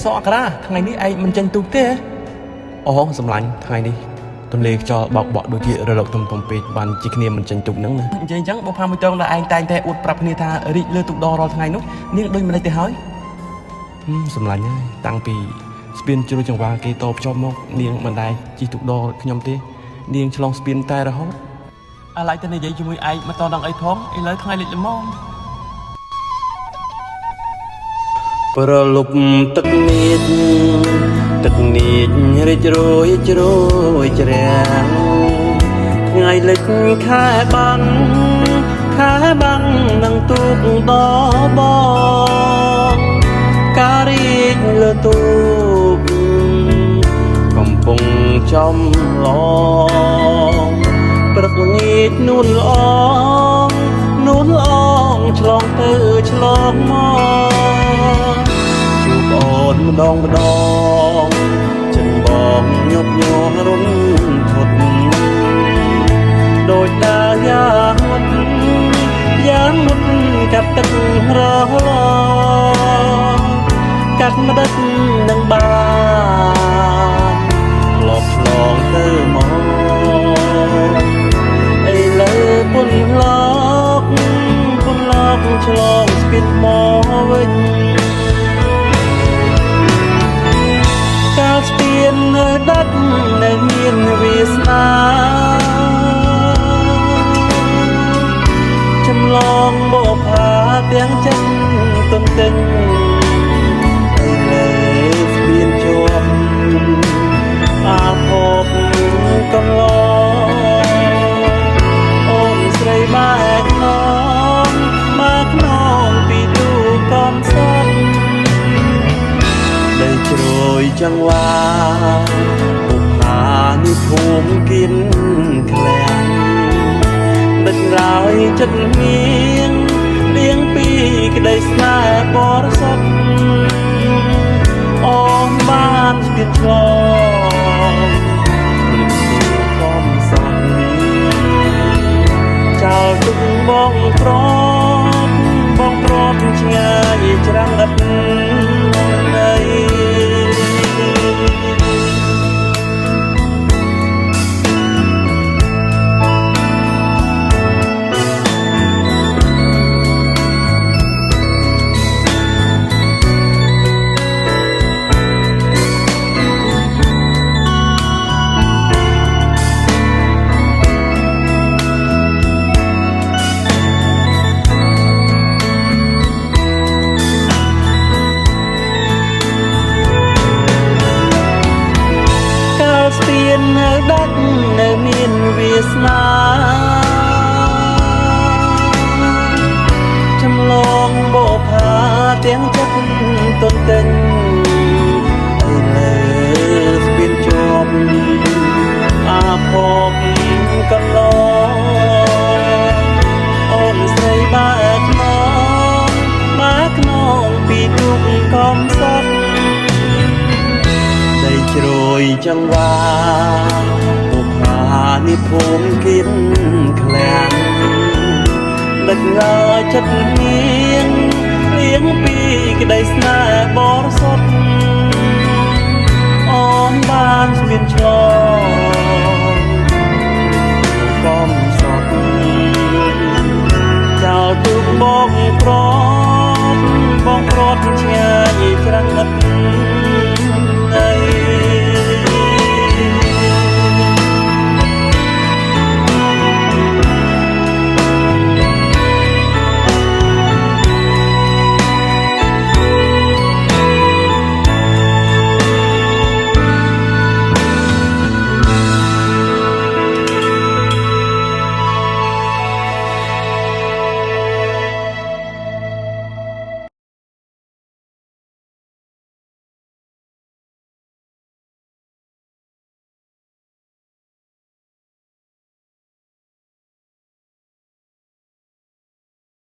សក់ក្រាថ្ងៃនេះឯងមិនចេញទូកទេអូសម្លាញ់ថ្ងៃនេះទន្លេខ្យល់បោកបក់ដូចជារលកធំពេកបានជាគ្នាមិនចេញទូកហ្នឹងណានិយាយអញ្ចឹងបើផាមួយតងដែលឯងតែងតែអួតប្រាប់គ្នាថារីកលើទូកដររាល់ថ្ងៃនោះនាងដូចម្លេចទៅហើយសម្លាញ់ហើយតាំងពីស្ពានជ្រោយចង្វាគេតបជាប់មកនាងមិនដែលជិះទូកដរខ្ញុំទេនាងឆ្លងស្ពានតែរហូតអាឡៃទៅនិយាយជាមួយឯងមិនតដល់អីផងឥឡូវថ្ងៃលិចល្មមប្រលប់ទឹកនាចរីករួយជ្រោយជ្រាំងថ្ងៃលិចខែបាននឹងទូកដបងការរីកលើទូកកំពុងចំឡងព្រឹកល្ងាចនួនល្អងឆ្លងទៅឆ្លងមកជួបអូនម្ដងចិនបងញប់ញ័ររុនធត់ដោយតាយ៉ាងមុតកាត់ទឹករលកាត់ម្ដិតនឹងបានធ្លាប់ឆ្លងទៅមកឥឡូវពុនឡកឆ្លងស្ពានមកវិញកាលស្ពាននៅដាច់នៅមានវាសនាចម្លងបបផាទាំងចិនទន្ទឹងឥឡូវស្ពានជាប់អាភពកំឡងអូនស្រីបែកខ្នងពីទូកំសត់ដីជ្រោយចង្វាបុប្ផានេះភូមិគិនក្លាំងដឹកឡើយចិត្តងៀងលៀងពីក្តីស្នេហ៍បរិសុទ្ធអូនបានស្ពានឆ្លងព្រឹកទូកំសត់ចោលទុកបងប្រត់ឆ្ងាយច្រាំងឥតណីនៅដាច់នៅមានវាសនាចម្លងបបផាទាំងចិត្តទន្ទឹងឥឡូវស្ពានជាប់អាភពកំឡងអូនស្រីបែកខ្នងពីទូកកំសត់ដីជ្រោយចង្វាបុប្ផានេះភូមិគិនក្លាំងដឹកឡើយចិត្តងៀងលៀងពីក្តីស្នេហ៍បរិសុទ្ធអូនបានស្ពានឆ្លងកំសត់ចោលទូកបងប្រត់ឆ្ងាយច្រាំងឥត